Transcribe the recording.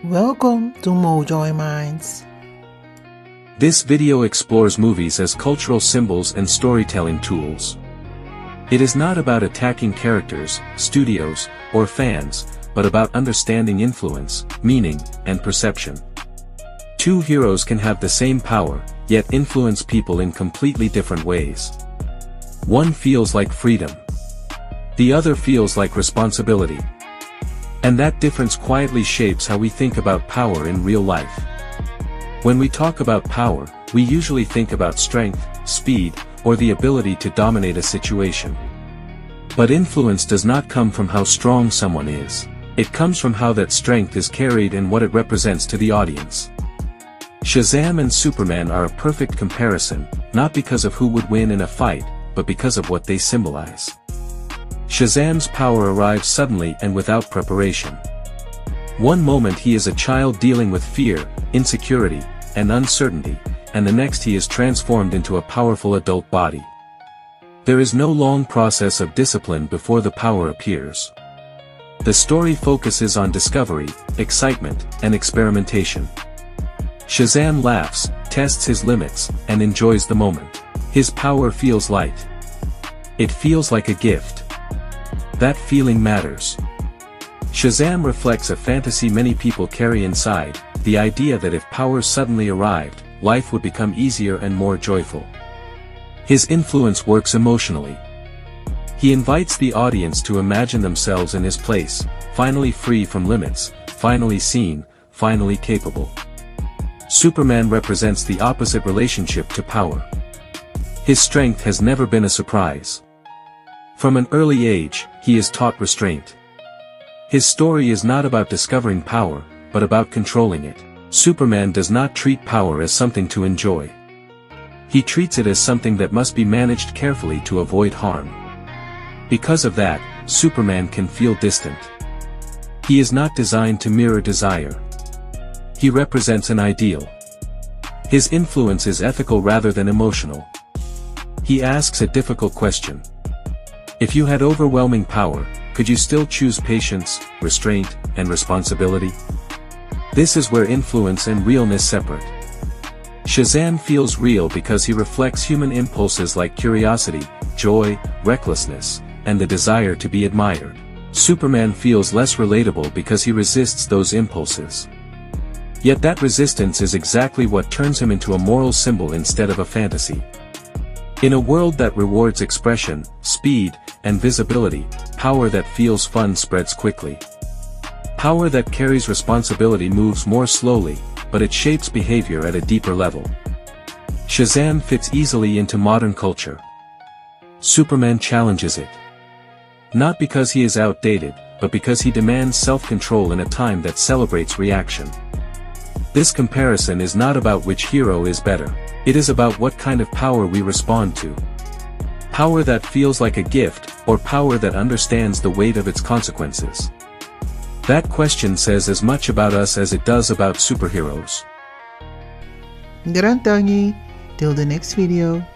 Welcome to Mojoyminds. This video explores movies as cultural symbols and storytelling tools. It is not about attacking characters, studios, or fans, but about understanding influence, meaning, and perception. Two heroes can have the same power, yet influence people in completely different ways. One feels like freedom. The other feels like responsibility. And that difference quietly shapes how we think about power in real life. When we talk about power, we usually think about strength, speed, or the ability to dominate a situation. But influence does not come from how strong someone is. It comes from how that strength is carried and what it represents to the audience. Shazam and Superman are a perfect comparison, not because of who would win in a fight, but because of what they symbolize. Shazam's power arrives suddenly and without preparation. One moment he is a child dealing with fear, insecurity, and uncertainty, and the next he is transformed into a powerful adult body. There is no long process of discipline before the power appears. The story focuses on discovery, excitement, and experimentation. Shazam laughs, tests his limits, and enjoys the moment. His power feels light. It feels like a gift. That feeling matters. Shazam reflects a fantasy many people carry inside, the idea that if power suddenly arrived, life would become easier and more joyful. His influence works emotionally. He invites the audience to imagine themselves in his place, finally free from limits, finally seen, finally capable. Superman represents the opposite relationship to power. His strength has never been a surprise. From an early age, he is taught restraint. His story is not about discovering power, but about controlling it. Superman does not treat power as something to enjoy. He treats it as something that must be managed carefully to avoid harm. Because of that, Superman can feel distant. He is not designed to mirror desire. He represents an ideal. His influence is ethical rather than emotional. He asks a difficult question. If you had overwhelming power, could you still choose patience, restraint, and responsibility? This is where influence and realness separate. Shazam feels real because he reflects human impulses like curiosity, joy, recklessness, and the desire to be admired. Superman feels less relatable because he resists those impulses. Yet that resistance is exactly what turns him into a moral symbol instead of a fantasy. In a world that rewards expression, speed, and visibility, power that feels fun spreads quickly. Power that carries responsibility moves more slowly, but it shapes behavior at a deeper level. Shazam fits easily into modern culture. Superman challenges it. Not because he is outdated, but because he demands self-control in a time that celebrates reaction. This comparison is not about which hero is better. It is about what kind of power we respond to. Power that feels like a gift, or power that understands the weight of its consequences. That question says as much about us as it does about superheroes. Garantangi. Till the next video.